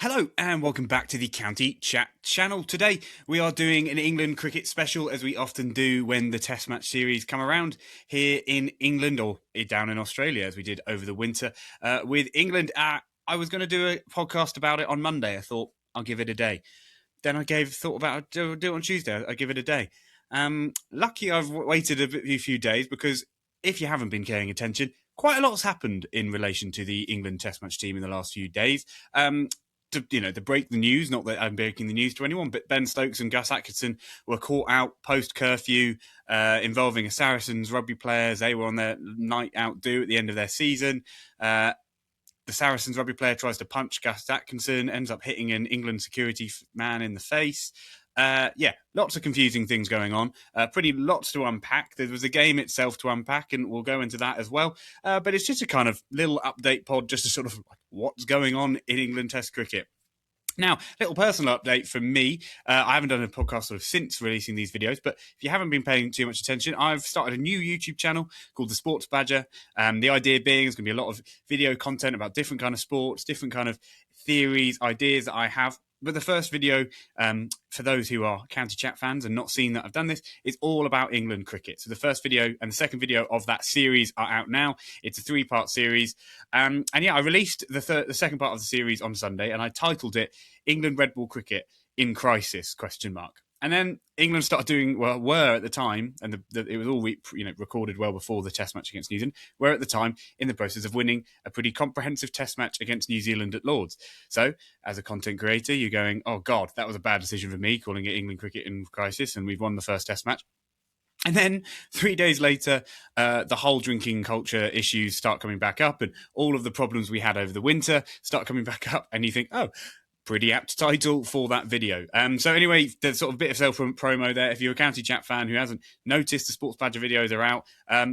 Hello and welcome back to the County Chat channel. Today we are doing an England cricket special, as we often do when the Test match series come around here in England or down in Australia, as we did over the winter with England. I was going to do a podcast about it on Monday. I thought I'll give it a day. Then thought about do it on Tuesday. I'll give it a day. Lucky I've waited a few days, because if you haven't been paying attention, quite a lot's happened in relation to the England Test match team in the last few days. To break the news, not that I'm breaking the news to anyone, but Ben Stokes and Gus Atkinson were caught out post-curfew involving a Saracens rugby players. They were on their night out do at the end of their season. The Saracens rugby player tries to punch Gus Atkinson, ends up hitting an England security man in the face. Lots of confusing things going on. Pretty lots to unpack. There was a game itself to unpack, and we'll go into that as well. But it's just a kind of little update pod, just to sort of what's going on in England Test cricket. Now, little personal update from me. I haven't done a podcast sort of since releasing these videos, but if you haven't been paying too much attention, I've started a new YouTube channel called The Sports Badger. The idea being is going to be a lot of video content about different kind of sports, different kind of theories, ideas that I have. But the first video, for those who are County Chat fans and not seen that I've done this, is all about England cricket. So the first video and the second video of that series are out now. It's a 3-part series. I released the second part of the series on Sunday, and I titled it England Red Ball Cricket in Crisis, ? And then England started doing, were at the time, and it was all recorded well before the Test match against New Zealand, were at the time in the process of winning a pretty comprehensive Test match against New Zealand at Lords. So, as a content creator, you're going, oh God, that was a bad decision for me, calling it England Cricket in Crisis, and we've won the first Test match. And then 3 days later, the whole drinking culture issues start coming back up, and all of the problems we had over the winter start coming back up, and you think, oh, pretty apt title for that video. So anyway, there's sort of a bit of self-promo there. If you're a County Chat fan who hasn't noticed, the Sports Badger videos are out.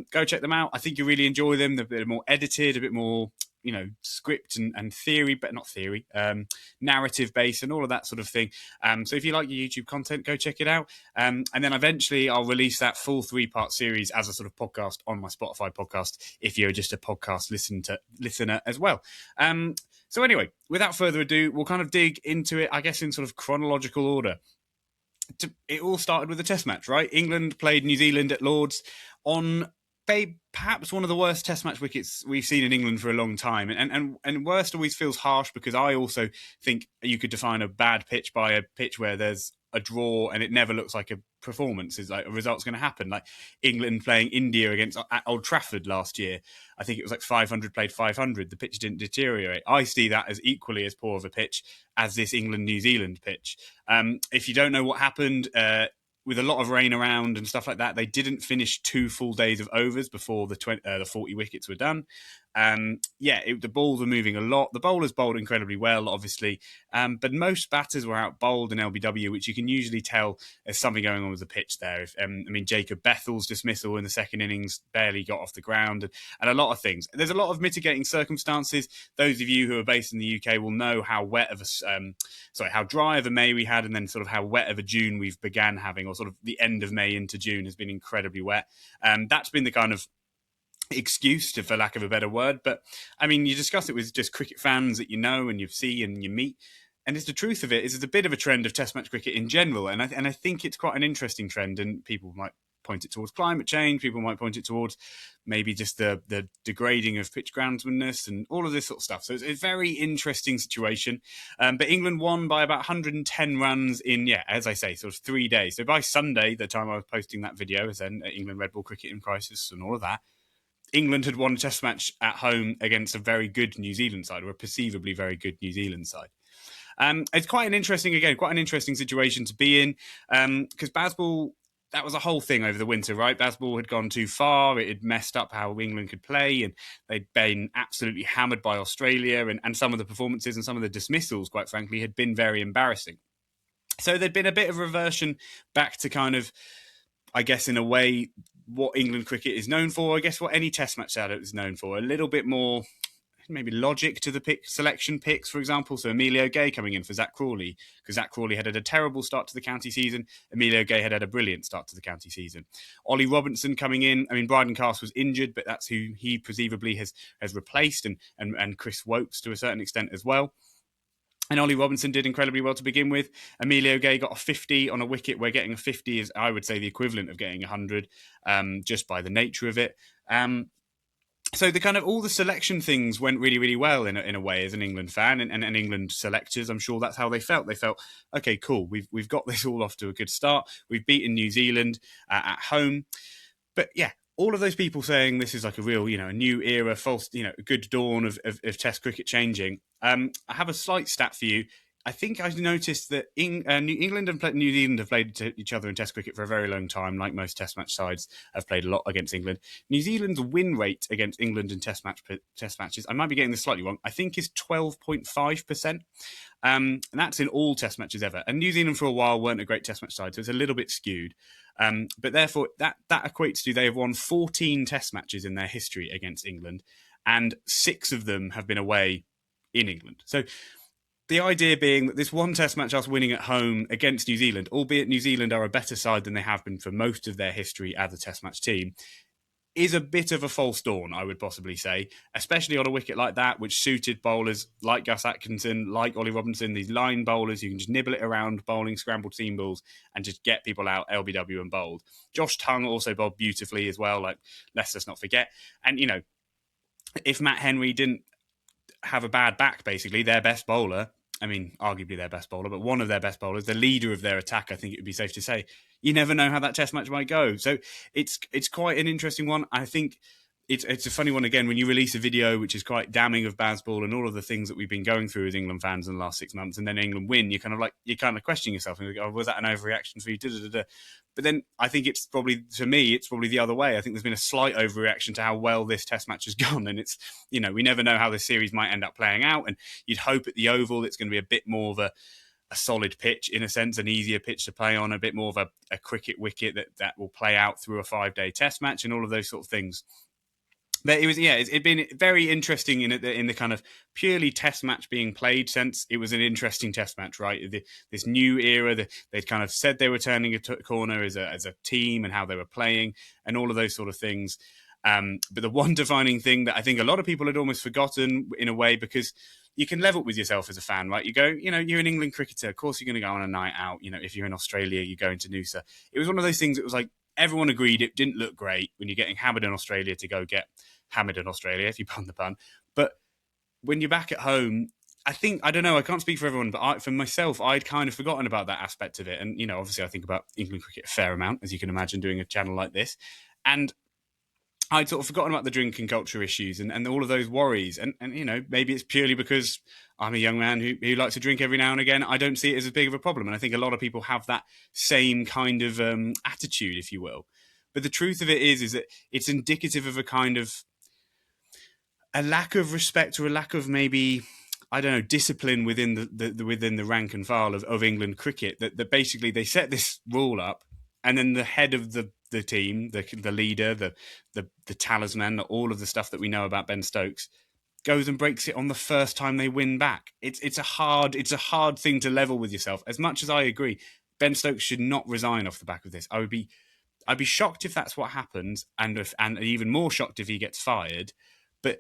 Go check them out. I think you really enjoy them. They're a bit more edited, a bit more, script and theory, but not theory, narrative based and all of that sort of thing. So if you like your YouTube content, go check it out. And then eventually I'll release that full 3-part series as a sort of podcast on my Spotify podcast, if you're just a podcast listener as well. So anyway, without further ado, we'll kind of dig into it, I guess, in sort of chronological order. It all started with a Test match, right? England played New Zealand at Lords on perhaps one of the worst Test match wickets we've seen in England for a long time. And worst always feels harsh, because I also think you could define a bad pitch by a pitch where there's a draw and it never looks like a performance, is like a result's going to happen. Like England playing India at Old Trafford last year, I think it was like 500 played 500. The pitch didn't deteriorate. I see that as equally as poor of a pitch as this England-New Zealand pitch. If you don't know what happened, with a lot of rain around and stuff like that, they didn't finish 2 full days of overs before the 40 wickets were done. The balls were moving a lot. The bowlers bowled incredibly well, obviously, but most batters were out bowled in LBW, which you can usually tell there's something going on with the pitch there. Jacob Bethel's dismissal in the second innings barely got off the ground, and a lot of things. There's a lot of mitigating circumstances. Those of you who are based in the UK will know how how dry of a May we had, and then sort of how wet of a June we've began having, or sort of the end of May into June has been incredibly wet. That's been the kind of excuse, for lack of a better word. But you discuss it with just cricket fans that you know and you see and you meet, and it's the truth of it is it's a bit of a trend of Test match cricket in general, and I think it's quite an interesting trend. And people might point it towards climate change, people might point it towards maybe just the degrading of pitch groundsmanship and all of this sort of stuff. So it's a very interesting situation. But England won by about 110 runs in, as I say, sort of 3 days. So by Sunday, the time I was posting that video, as then England Red Ball Cricket in Crisis and all of that, England had won a Test match at home against a very good New Zealand side, or a perceivably very good New Zealand side. It's quite an interesting situation to be in, because Bazball, that was a whole thing over the winter, right? Bazball had gone too far. It had messed up how England could play, and they'd been absolutely hammered by Australia, and some of the performances and some of the dismissals, quite frankly, had been very embarrassing. So there'd been a bit of reversion back to kind of, I guess, in a way, what England cricket is known for. I guess what any Test match out is known for. A little bit more maybe logic to the selection picks, for example. So Emilio Gay coming in for Zach Crawley, because Zach Crawley had a terrible start to the county season. Emilio Gay had a brilliant start to the county season. Ollie Robinson coming in. Bryden Cast was injured, but that's who he presumably has replaced, and Chris Wokes to a certain extent as well. And Ollie Robinson did incredibly well to begin with. Emilio Gay got a 50 on a wicket where getting a 50 is, I would say, the equivalent of getting 100, just by the nature of it. So the kind of all the selection things went really, really well in a way as an England fan and England selectors. I'm sure that's how they felt. They felt, okay, cool. We've got this all off to a good start. We've beaten New Zealand at home. But yeah, all of those people saying this is like a real, a new era, false, a good dawn of Test cricket changing. I have a slight stat for you. I think I noticed that New England and New Zealand have played each other in Test cricket for a very long time, like most Test match sides have played a lot against England. New Zealand's win rate against England in Test matches, I might be getting this slightly wrong, I think is 12.5%. And that's in all Test matches ever. And New Zealand for a while weren't a great Test match side, so it's a little bit skewed. But therefore, that equates to they have won 14 Test matches in their history against England, and 6 of them have been away in England. So the idea being that this one Test match, us winning at home against New Zealand, albeit New Zealand are a better side than they have been for most of their history as a Test match team, is a bit of a false dawn, I would possibly say, especially on a wicket like that, which suited bowlers like Gus Atkinson, like Ollie Robinson, these line bowlers who can just nibble it around, bowling scrambled seam balls and just get people out LBW and bowled. Josh Tongue also bowled beautifully as well, like, let's not forget. And, if Matt Henry didn't have a bad back, basically, their best bowler, I mean, arguably their best bowler, but one of their best bowlers, the leader of their attack, I think it would be safe to say, you never know how that Test match might go. So it's quite an interesting one. I think it's a funny one again when you release a video which is quite damning of Bazball and all of the things that we've been going through as England fans in the last 6 months, and then England win. You kind of question yourself and you go, oh, was that an overreaction for you? But then I think it's probably the other way. I think there's been a slight overreaction to how well this Test match has gone, and it's we never know how this series might end up playing out. And you'd hope at the Oval it's going to be a bit more of a solid pitch in a sense, an easier pitch to play on, a bit more of a cricket wicket that will play out through a 5-day Test match and all of those sort of things. But it'd been very interesting in the kind of purely Test match being played sense. It was an interesting Test match, right? This new era, they'd kind of said they were turning a corner as a team and how they were playing and all of those sort of things. But the one defining thing that I think a lot of people had almost forgotten in a way, because you can level with yourself as a fan, right? You go, you're an England cricketer. Of course, you're going to go on a night out. If you're in Australia, you go into Noosa. It was one of those things that was like, everyone agreed it didn't look great when you're getting hammered in Australia to go get hammered in Australia, if you pardon the pun. But when you're back at home, I don't know, I can't speak for everyone, but for myself, I'd kind of forgotten about that aspect of it. And, obviously I think about England cricket a fair amount, as you can imagine, doing a channel like this. And I'd sort of forgotten about the drinking culture issues and all of those worries. And maybe it's purely because I'm a young man who likes to drink every now and again. I don't see it as big of a problem. And I think a lot of people have that same kind of attitude, if you will. But the truth of it is that it's indicative of a kind of a lack of respect or a lack of maybe, I don't know, discipline within the rank and file of England cricket. That basically they set this rule up, and then the head of the team, the leader, the talisman, all of the stuff that we know about Ben Stokes, goes and breaks it on the first time they win back. It's a hard thing to level with yourself. As much as I agree, Ben Stokes should not resign off the back of this. I'd be shocked if that's what happens, and even more shocked if he gets fired. But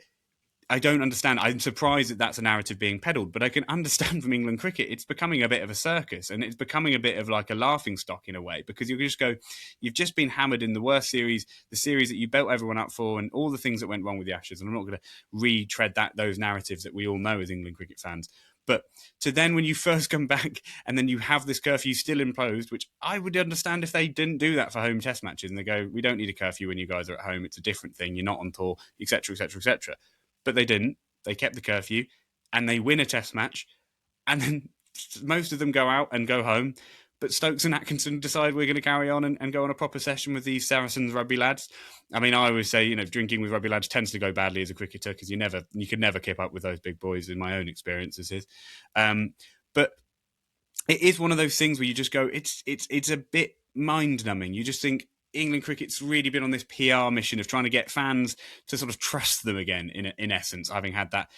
I don't understand. I'm surprised that that's a narrative being peddled, but I can understand from England cricket, it's becoming a bit of a circus, and it's becoming a bit of like a laughing stock in a way, because you just go, you've just been hammered in the worst series, the series that you built everyone up for, and all the things that went wrong with the Ashes. And I'm not going to retread those narratives that we all know as England cricket fans. But to then, when you first come back and then you have this curfew still imposed, which I would understand if they didn't do that for home Test matches, and they go, we don't need a curfew when you guys are at home. It's a different thing. You're not on tour, etc., etc., etc. But they didn't. They kept the curfew and they win a Test match. And then most of them go out and go home. But Stokes and Atkinson decide we're going to carry on and go on a proper session with these Saracens rugby lads. I mean, I always say, drinking with rugby lads tends to go badly as a cricketer, because you can never keep up with those big boys, in my own experiences. But it is one of those things where you just go, it's a bit mind-numbing. You just think, England cricket's really been on this PR mission of trying to get fans to sort of trust them again, in essence, having had that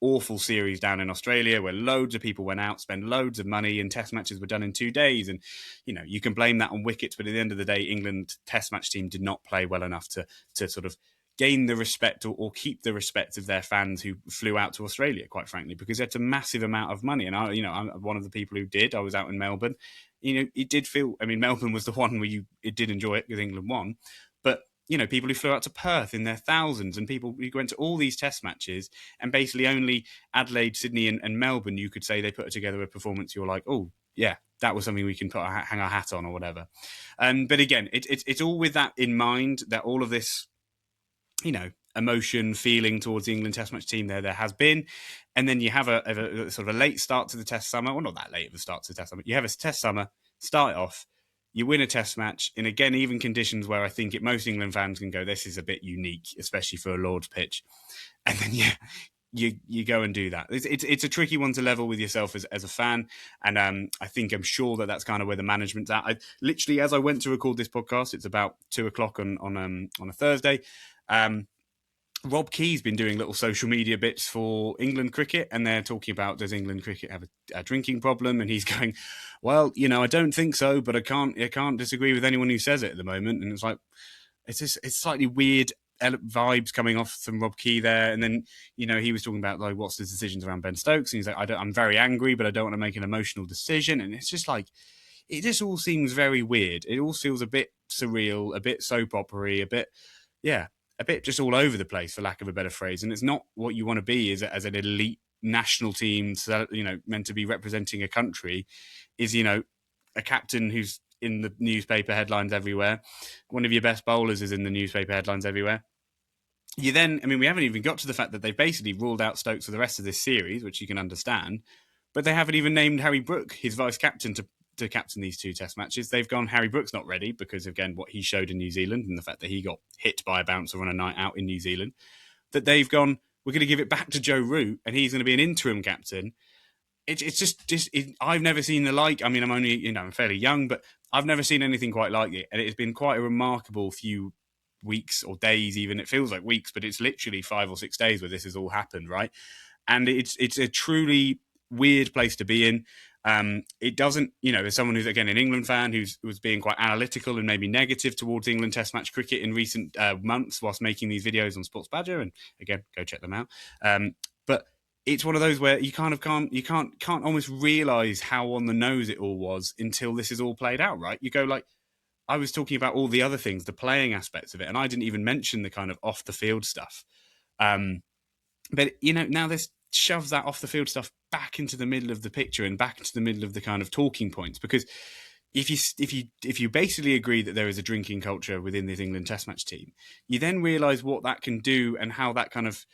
awful series down in Australia where loads of people went out, spent loads of money, and Test matches were done in 2 days. And, you can blame that on wickets, but at the end of the day, England Test match team did not play well enough to sort of gain the respect or keep the respect of their fans who flew out to Australia, quite frankly, because it's a massive amount of money. And I'm one of the people who did. I was out in Melbourne. It did feel. I mean, Melbourne was the one where it did enjoy it because England won, but people who flew out to Perth in their thousands, and people who went to all these test matches, and basically only Adelaide, Sydney, and Melbourne, you could say they put together a performance. You're like, oh yeah, that was something we can hang our hat on or whatever. But again, it's all with that in mind, that all of this, emotion, feeling towards the England Test match team there has been. And then you have a sort of a late start to the Test summer. Well, not that late of a start to the Test summer. You have a Test summer, start it off, you win a Test match, in, again, even conditions where I think most England fans can go, this is a bit unique, especially for a Lord's pitch. And then, you go and do that. It's a tricky one to level with yourself as a fan, and I'm sure that's kind of where the management's at. I literally, as I went to record this podcast, it's about 2:00 on a Thursday. Rob Key's been doing little social media bits for England cricket, and they're talking about, does England cricket have a drinking problem? And he's going, well, I don't think so, but I can't disagree with anyone who says it at the moment. And it's like, it's slightly weird vibes coming off from Rob Key there. And then, he was talking about, like, what's the decisions around Ben Stokes? And he's like, I'm very angry, but I don't want to make an emotional decision. And it's just like, it just all seems very weird. It all feels a bit surreal, a bit soap opera-y, a bit just all over the place, for lack of a better phrase. And it's not what you want to be as an elite national team, meant to be representing a country, is, a captain who's in the newspaper headlines everywhere. One of your best bowlers is in the newspaper headlines everywhere. We haven't even got to the fact that they've basically ruled out Stokes for the rest of this series, which you can understand, but they haven't even named Harry Brook, his vice captain, to captain these two Test matches. They've gone, Harry Brook's not ready because, again, what he showed in New Zealand and the fact that he got hit by a bouncer on a night out in New Zealand, that they've gone, we're going to give it back to Joe Root and he's going to be an interim captain. It's just I've never seen the like. I mean, I'm only, I'm fairly young, but I've never seen anything quite like it. And it's been quite a remarkable few weeks or days, even. It feels like weeks, but it's literally 5 or 6 days where this has all happened, right? And it's a truly weird place to be in. It doesn't, as someone who's, again, an England fan who's being quite analytical and maybe negative towards England Test match cricket in recent months whilst making these videos on Sports Badger, and again, go check them out. But it's one of those where you kind of can't almost realise how on the nose it all was until this is all played out, right? You go, like, I was talking about all the other things, the playing aspects of it, and I didn't even mention the kind of off the field stuff. But now this shoves that off the field stuff back into the middle of the picture and back into the middle of the kind of talking points, because if you basically agree that there is a drinking culture within this England Test match team, you then realise what that can do and how that kind of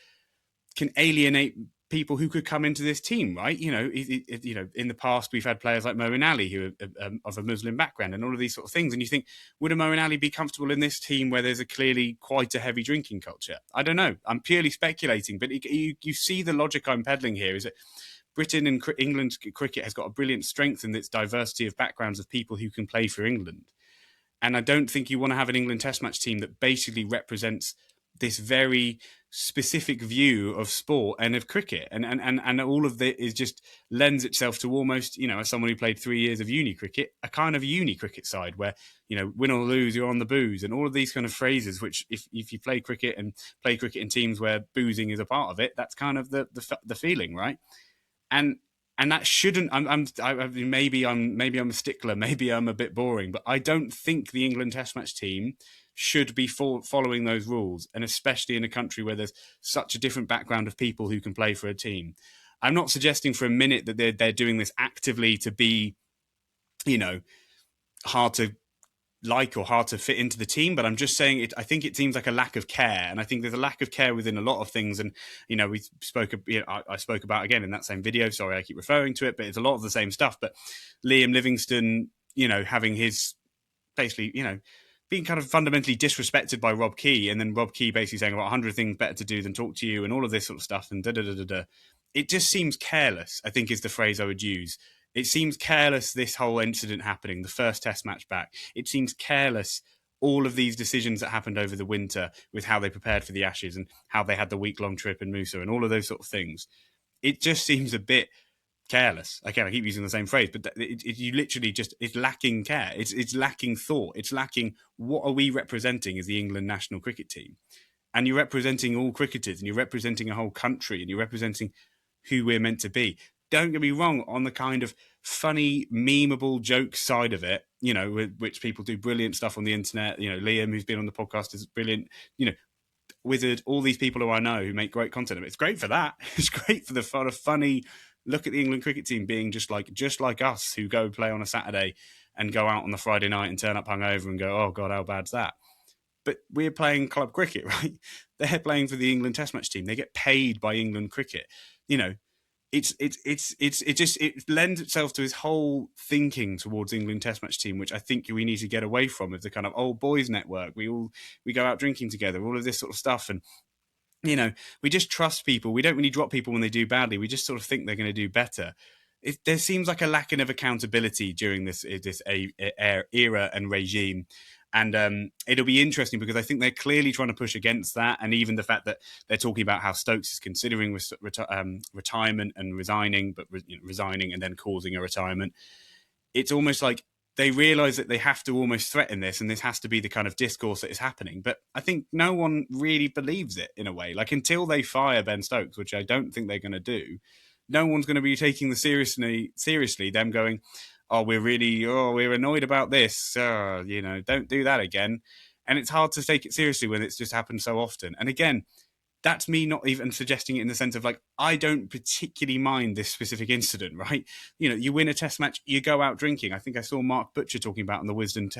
can alienate people who could come into this team, right? In the past we've had players like Moeen Ali who are of a Muslim background and all of these sort of things, and you think, would a Moeen Ali be comfortable in this team where there's clearly quite a heavy drinking culture? I don't know. I'm purely speculating, but you see the logic I'm peddling here is that Britain and England cricket has got a brilliant strength in its diversity of backgrounds of people who can play for England. And I don't think you want to have an England Test match team that basically represents this very specific view of sport and of cricket, and all of it is just lends itself to almost, as someone who played 3 years of uni cricket, a kind of uni cricket side where, win or lose, you're on the booze, and all of these kind of phrases, which if you play cricket in teams where boozing is a part of it, that's kind of the feeling, right? And that shouldn't. Maybe I'm a stickler. Maybe I'm a bit boring, but I don't think the England Test match team should be following those rules, and especially in a country where there's such a different background of people who can play for a team. I'm not suggesting for a minute that they're doing this actively to be, hard to like or hard to fit into the team, but I'm just saying it. I think it seems like a lack of care, and I think there's a lack of care within a lot of things. And I spoke about, again, in that same video. Sorry, I keep referring to it, but it's a lot of the same stuff. But Liam Livingstone, having his basically, being kind of fundamentally disrespected by Rob Key, and then Rob Key basically saying, "Well, 100 things better to do than talk to you," and all of this sort of stuff, and da. It just seems careless, I think, is the phrase I would use. It seems careless, this whole incident happening, the first Test match back. It seems careless, all of these decisions that happened over the winter with how they prepared for the Ashes and how they had the week-long trip in Musa and all of those sort of things. It just seems a bit careless. Again, I keep using the same phrase, but you literally just, it's lacking care. It's lacking thought. It's lacking, what are we representing as the England national cricket team? and you're representing all cricketers, and you're representing a whole country, and you're representing who we're meant to be. Don't get me wrong, on the kind of funny, memeable joke side of it, which people do brilliant stuff on the internet. Liam, who's been on the podcast, is brilliant. Wizard, all these people who I know who make great content. It's great for that. It's great for the funny look at the England cricket team being just like us, who go play on a Saturday and go out on the Friday night and turn up hungover and go, oh God, how bad's that? But we're playing club cricket, right? They're playing for the England Test match team. They get paid by England cricket. It lends itself to his whole thinking towards England Test match team, which I think we need to get away from, of the kind of old boys network. We go out drinking together, all of this sort of stuff, and we just trust people. We don't really drop people when they do badly. We just sort of think they're going to do better. There seems like a lacking of accountability during this era and regime. And it'll be interesting because I think they're clearly trying to push against that. And even the fact that they're talking about how Stokes is considering retirement and resigning, but resigning and then causing a retirement. It's almost like they realise that they have to almost threaten this, and this has to be the kind of discourse that is happening. But I think no one really believes it in a way. Like, until they fire Ben Stokes, which I don't think they're going to do, no one's going to be taking the seriously. Them going, we're annoyed about this. Don't do that again. And it's hard to take it seriously when it's just happened so often. And again, that's me not even suggesting it in the sense of, like, I don't particularly mind this specific incident, right? You win a test match, you go out drinking. I think I saw Mark Butcher talking about on the Wisden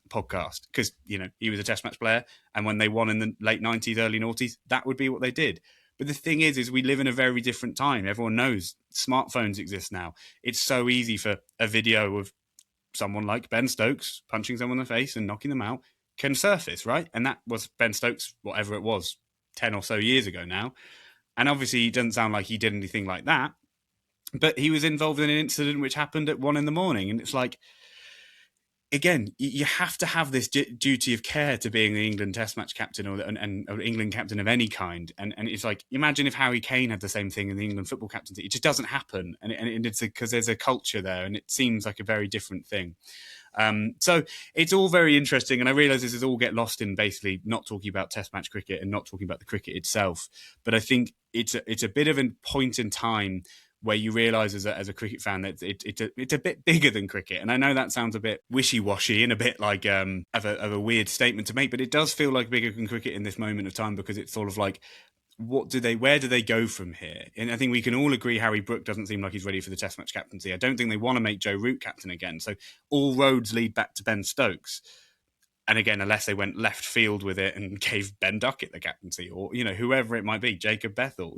podcast, because, he was a test match player. And when they won in the late 90s, early noughties, that would be what they did. But the thing is we live in a very different time. Everyone knows smartphones exist now. It's so easy for a video of someone like Ben Stokes punching someone in the face and knocking them out can surface, right? And that was Ben Stokes, whatever it was, 10 or so years ago now. And obviously, it doesn't sound like he did anything like that. But he was involved in an incident which happened at 1 a.m. And it's like, again, you have to have this duty of care to being the England Test match captain or England captain of any kind. And it's like, imagine if Harry Kane had the same thing in the England football captaincy. It just doesn't happen. And it's because there's a culture there, and it seems like a very different thing. So it's all very interesting. And I realise this is all get lost in basically not talking about Test match cricket and not talking about the cricket itself. But I think it's a bit of a point in time where you realise as a cricket fan that it's a bit bigger than cricket. And I know that sounds a bit wishy-washy and a bit like of a weird statement to make, but it does feel like bigger than cricket in this moment of time, because it's sort of like, where do they go from here? And I think we can all agree Harry Brook doesn't seem like he's ready for the Test match captaincy. I don't think they want to make Joe Root captain again. So all roads lead back to Ben Stokes. And again, unless they went left field with it and gave Ben Duckett the captaincy, or, whoever it might be, Jacob Bethel,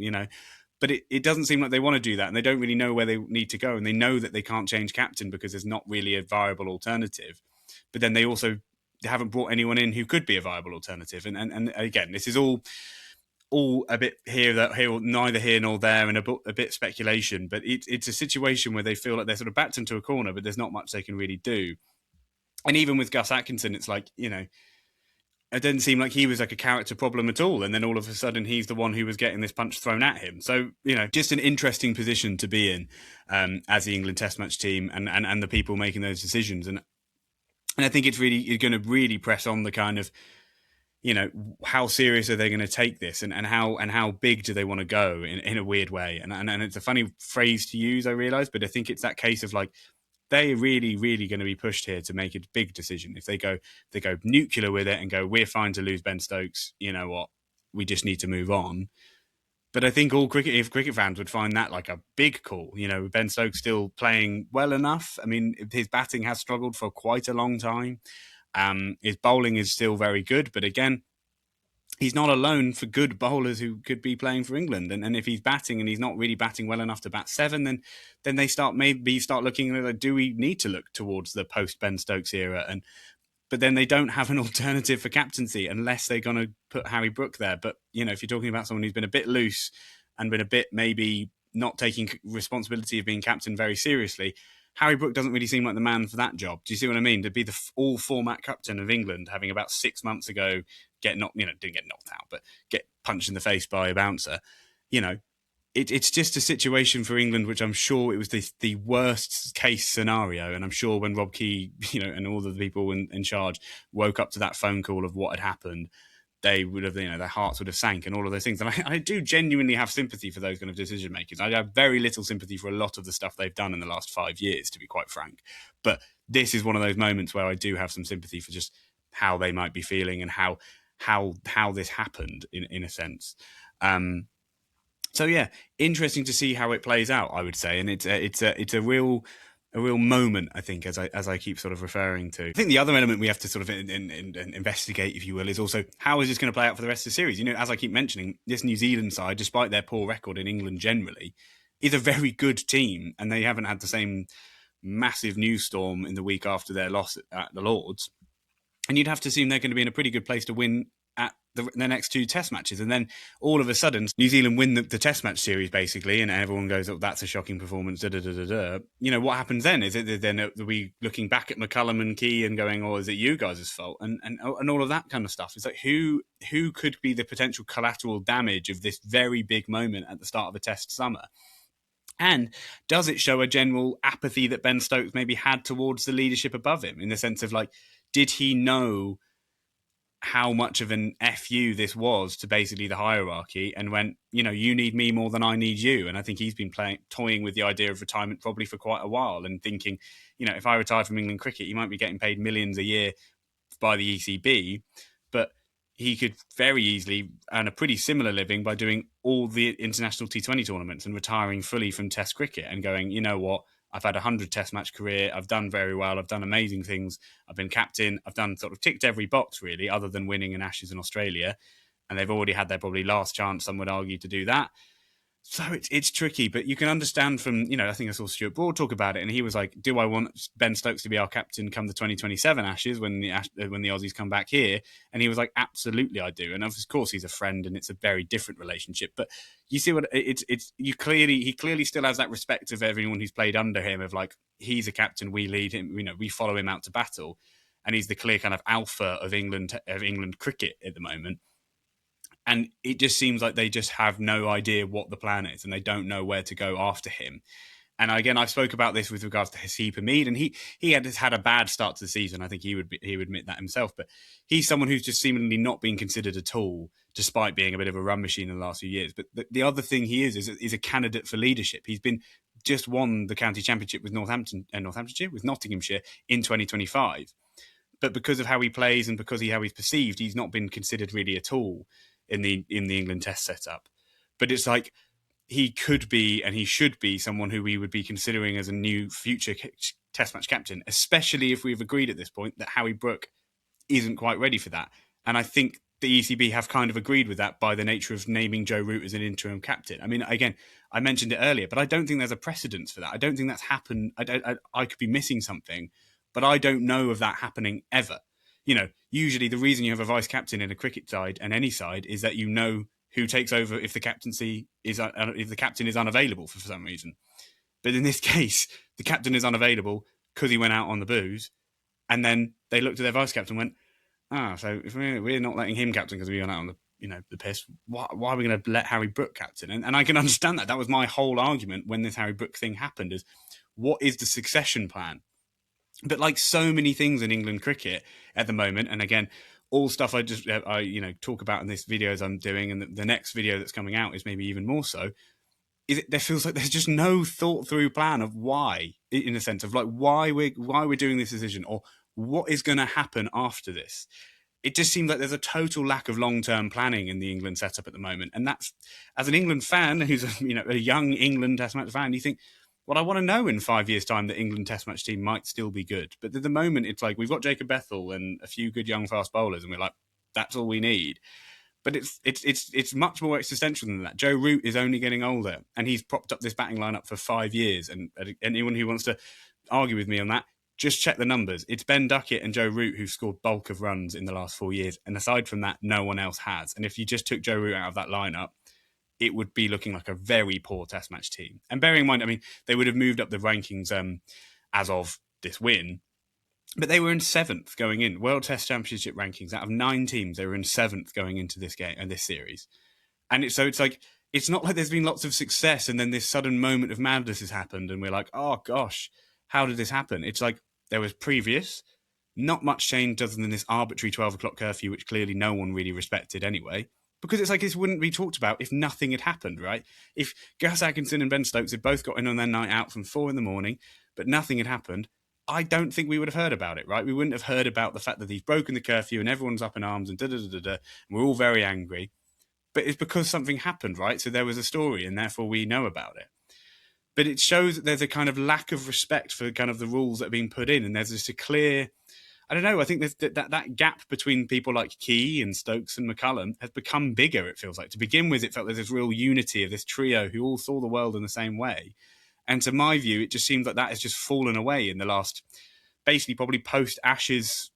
But it doesn't seem like they want to do that, and they don't really know where they need to go, and they know that they can't change captain because there's not really a viable alternative. But then they haven't brought anyone in who could be a viable alternative. And again, this is all a bit neither here nor there, and a bit speculation. But it's a situation where they feel like they're sort of backed into a corner, but there's not much they can really do. And even with Gus Atkinson, it's like, it didn't seem like he was like a character problem at all. And then all of a sudden he's the one who was getting this punch thrown at him. So, just an interesting position to be in as the England Test match team and the people making those decisions. And I think it's going to really press on the kind of, how serious are they going to take this, and how big do they want to go in a weird way? And it's a funny phrase to use, I realise, but I think it's that case of like, they're really, really going to be pushed here to make a big decision. If they go nuclear with it and go, we're fine to lose Ben Stokes, you know what, we just need to move on. But I think cricket fans would find that like a big call. Ben Stokes still playing well enough. I mean, his batting has struggled for quite a long time. His bowling is still very good, but again, he's not alone for good bowlers who could be playing for England. And if he's batting and he's not really batting well enough to bat 7, then they start looking at, like, do we need to look towards the post-Ben Stokes era? But then they don't have an alternative for captaincy unless they're going to put Harry Brook there. But, if you're talking about someone who's been a bit loose and been a bit maybe not taking responsibility of being captain very seriously, Harry Brook doesn't really seem like the man for that job. Do you see what I mean? To be the all-format captain of England, having about 6 months ago didn't get knocked out, but get punched in the face by a bouncer. It's just a situation for England, which I'm sure it was the worst case scenario. And I'm sure when Rob Key, and all the people in charge woke up to that phone call of what had happened, they would have, their hearts would have sank and all of those things. And I do genuinely have sympathy for those kind of decision makers. I have very little sympathy for a lot of the stuff they've done in the last 5 years, to be quite frank. But this is one of those moments where I do have some sympathy for just how they might be feeling and how this happened in a sense. So yeah, interesting to see how it plays out, I would say, and it's a real moment, I think, as I keep sort of referring to. I think the other element we have to sort of investigate, if you will, is also how is this going to play out for the rest of the series. As I keep mentioning, this New Zealand side, despite their poor record in England generally, is a very good team, and they haven't had the same massive news storm in the week after their loss at the Lords. And you'd have to assume they're going to be in a pretty good place to win at the next 2 test matches. And then all of a sudden, New Zealand win the test match series, basically, and everyone goes, oh, that's a shocking performance, what happens then? Is it then are we looking back at McCullum and Key and going, oh, is it you guys' fault? And all of that kind of stuff. It's like, who could be the potential collateral damage of this very big moment at the start of a test summer? And does it show a general apathy that Ben Stokes maybe had towards the leadership above him, in the sense of, like, did he know how much of an FU this was to basically the hierarchy, and went, you need me more than I need you? And I think he's been toying with the idea of retirement probably for quite a while, and thinking, if I retire from England cricket, he might be getting paid millions a year by the ECB, but he could very easily earn a pretty similar living by doing all the international T20 tournaments and retiring fully from Test cricket and going, you know what, I've had a 100 Test match career. I've done very well. I've done amazing things. I've been captain. I've done sort of ticked every box, really, other than winning an Ashes in Australia. And they've already had their probably last chance, some would argue, to do that. So it's tricky, but you can understand from, I think I saw Stuart Broad talk about it, and he was like, do I want Ben Stokes to be our captain come the 2027 Ashes when the Aussies come back here? And he was like, absolutely, I do. And of course, he's a friend, and it's a very different relationship. But you see what he clearly still has that respect of everyone who's played under him, of like, he's a captain, we lead him, we follow him out to battle, and he's the clear kind of alpha of England cricket at the moment. And it just seems like they just have no idea what the plan is, and they don't know where to go after him. And again, I spoke about this with regards to Haseeb Hameed, and he had a bad start to the season. I think he would admit that himself. But he's someone who's just seemingly not being considered at all, despite being a bit of a run machine in the last few years. But the other thing he is a candidate for leadership. He's just won the county championship with with Nottinghamshire in 2025. But because of how he plays and because of how he's perceived, he's not been considered really at all in the England Test setup. But it's like, he could be and he should be someone who we would be considering as a new future Test match captain, especially if we've agreed at this point that Harry Brook isn't quite ready for that. And I think the ECB have kind of agreed with that by the nature of naming Joe Root as an interim captain. I mean, again, I mentioned it earlier, but I don't think there's a precedence for that. I don't think that's happened. I could be missing something, but I don't know of that happening ever. Usually the reason you have a vice captain in a cricket side and any side is that who takes over if the captain is unavailable for some reason. But in this case, the captain is unavailable because he went out on the booze, and then they looked at their vice captain and went, so if we're not letting him captain because we went out on the piss, why are we going to let Harry Brook captain? And I can understand that. That was my whole argument when this Harry Brook thing happened, is what is the succession plan? But like so many things in England cricket at the moment, and again, all stuff I talk about in this video as I'm doing, and the next video that's coming out is maybe even more so, there feels like there's just no thought through plan of why, in a sense of like why we're doing this decision, or what is going to happen after this. It just seems like there's a total lack of long-term planning in the England setup at the moment. And that's, as an England fan who's a young England Test match fan, you think, well, I want to know in 5 years' time that England Test match team might still be good. But at the moment, it's like we've got Jacob Bethel and a few good young fast bowlers, and we're like, that's all we need. But it's much more existential than that. Joe Root is only getting older, and he's propped up this batting lineup for 5 years. And anyone who wants to argue with me on that, just check the numbers. It's Ben Duckett and Joe Root who've scored bulk of runs in the last 4 years. And aside from that, no one else has. And if you just took Joe Root out of that lineup, it would be looking like a very poor Test match team. And bearing in mind, I mean, they would have moved up the rankings as of this win, but they were in 7th going in. World Test Championship rankings, out of 9 teams, they were in 7th going into this game and this series. And it's like, it's not like there's been lots of success and then this sudden moment of madness has happened and we're like, oh gosh, how did this happen? It's like there was previous, not much changed other than this arbitrary 12 o'clock curfew, which clearly no one really respected anyway. Because it's like this wouldn't be talked about if nothing had happened, right? If Gus Atkinson and Ben Stokes had both got in on their night out from 4 a.m, but nothing had happened, I don't think we would have heard about it, right? We wouldn't have heard about the fact that he's broken the curfew and everyone's up in arms and da-da-da-da-da, and we're all very angry. But it's because something happened, right? So there was a story and therefore we know about it. But it shows that there's a kind of lack of respect for kind of the rules that are being put in, and there's just a clear... I don't know. I think that gap between people like Key and Stokes and McCullum has become bigger, it feels like. To begin with, it felt there's this real unity of this trio who all saw the world in the same way. And to my view, it just seems like that has just fallen away in the last, basically probably post-Ashes,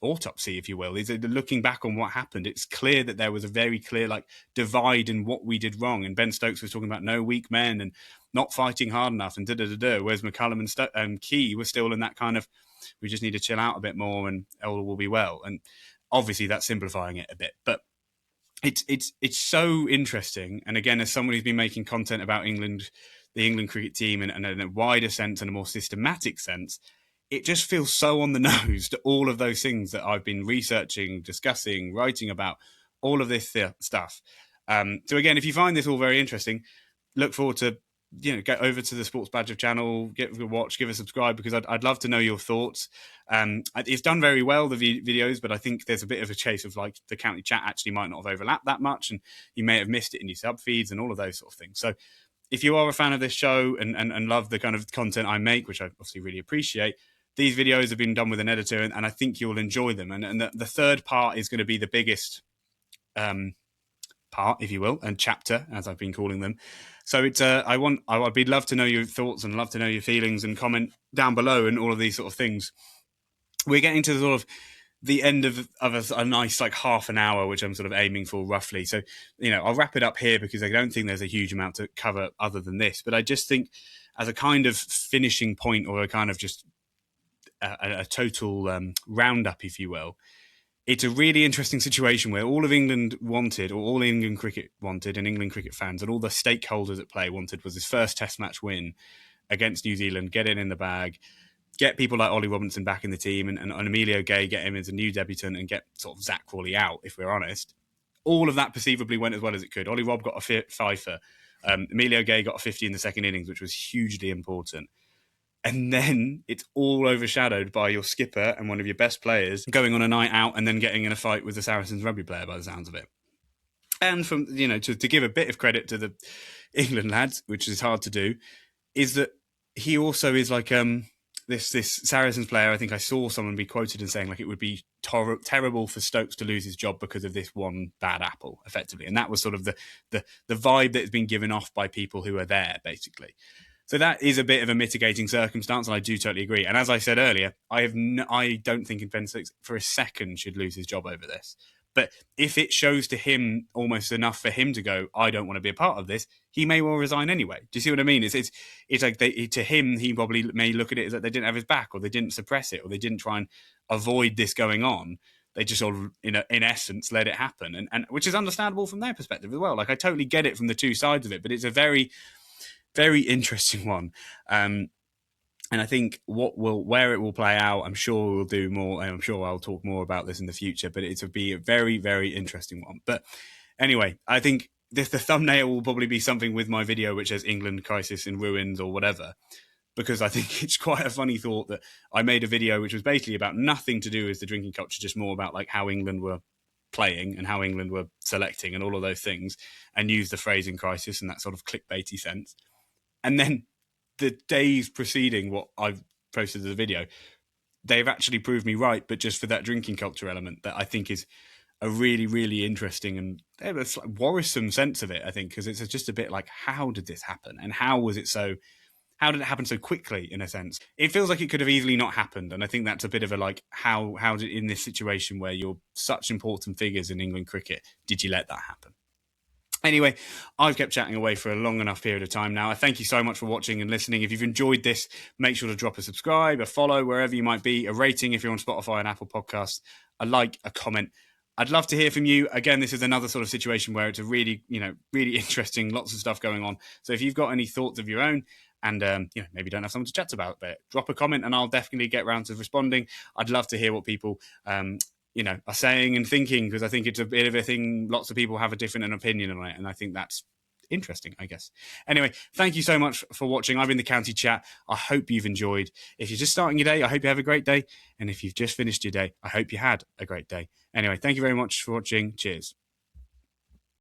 autopsy, if you will. Is looking back on what happened, it's clear that there was a very clear divide in what we did wrong. And Ben Stokes was talking about no weak men and not fighting hard enough and da-da-da-da, whereas McCullum and Key were still in that kind of, we just need to chill out a bit more and all will be well. And obviously that's simplifying it a bit, but it's so interesting. And again, as someone who's been making content about England, the England cricket team, and in a wider sense and a more systematic sense, it just feels so on the nose to all of those things that I've been researching, discussing, writing about, all of this stuff. So again, if you find this all very interesting, look forward to, get over to the Sports Badger channel, give a watch, give a subscribe, because I'd love to know your thoughts. It's done very well, the videos, but I think there's a bit of a chase of the county chat actually might not have overlapped that much, and you may have missed it in your sub feeds and all of those sort of things. So if you are a fan of this show and love the kind of content I make, which I obviously really appreciate, these videos have been done with an editor, and I think you'll enjoy them. And the third part is going to be the biggest part, if you will, and chapter, as I've been calling them. So it's I'd love to know your thoughts and love to know your feelings, and comment down below and all of these sort of things. We're getting to sort of the end of a nice half an hour, which I'm sort of aiming for roughly. So, I'll wrap it up here because I don't think there's a huge amount to cover other than this. But I just think as a kind of finishing point, or a kind of just a total roundup, if you will, it's a really interesting situation where all of England wanted, or all England cricket wanted, and England cricket fans and all the stakeholders at play wanted, was this first Test match win against New Zealand, get it in the bag, get people like Ollie Robinson back in the team, and Emilio Gay, get him as a new debutant, and get sort of Zach Crawley out, if we're honest. All of that perceivably went as well as it could. Ollie Rob got a fifer. Emilio Gay got a 50 in the second innings, which was hugely important. And then it's all overshadowed by your skipper and one of your best players going on a night out and then getting in a fight with the Saracens rugby player, by the sounds of it. And from, to give a bit of credit to the England lads, which is hard to do, is that he also is this Saracens player. I think I saw someone be quoted as saying it would be terrible for Stokes to lose his job because of this one bad apple, effectively. And that was sort of the vibe that has been given off by people who are there, basically. So that is a bit of a mitigating circumstance, and I do totally agree. And as I said earlier, I don't think Ben Stokes for a second should lose his job over this. But if it shows to him almost enough for him to go, I don't want to be a part of this, he may well resign anyway. Do you see what I mean? It's like to him, he probably may look at it as that they didn't have his back, or they didn't suppress it, or they didn't try and avoid this going on. They just sort of, in essence, let it happen, and which is understandable from their perspective as well. I totally get it from the two sides of it, but it's a very, very interesting one. And I think where it will play out, I'm sure we'll do more, and I'm sure I'll talk more about this in the future, but it'll be a very, very interesting one. But anyway, I think the thumbnail will probably be something with my video, which says England crisis in ruins or whatever, because I think it's quite a funny thought that I made a video which was basically about nothing to do with the drinking culture, just more about how England were playing and how England were selecting and all of those things, and used the phrase in crisis in that sort of clickbaity sense. And then the days preceding what I've posted as a video, they've actually proved me right, but just for that drinking culture element that I think is a really, really interesting and worrisome sense of it, I think, because it's just a bit how did this happen? And how did it happen so quickly, in a sense? It feels like it could have easily not happened. And I think that's a bit of a how did, in this situation where you're such important figures in England cricket, did you let that happen? Anyway, I've kept chatting away for a long enough period of time now. I thank you so much for watching and listening. If you've enjoyed this, make sure to drop a subscribe, a follow, wherever you might be, a rating if you're on Spotify and Apple Podcasts, a like, a comment. I'd love to hear from you. Again, this is another sort of situation where it's a really, really interesting, lots of stuff going on. So if you've got any thoughts of your own, and maybe don't have someone to chat about, but drop a comment and I'll definitely get around to responding. I'd love to hear what people are saying and thinking, because I think it's a bit of a thing. Lots of people have a different opinion on it, and I think that's interesting, I guess. Anyway, thank you so much for watching. I've been the County Chat. I hope you've enjoyed. If you're just starting your day, I hope you have a great day. And if you've just finished your day, I hope you had a great day. Anyway, thank you very much for watching. Cheers.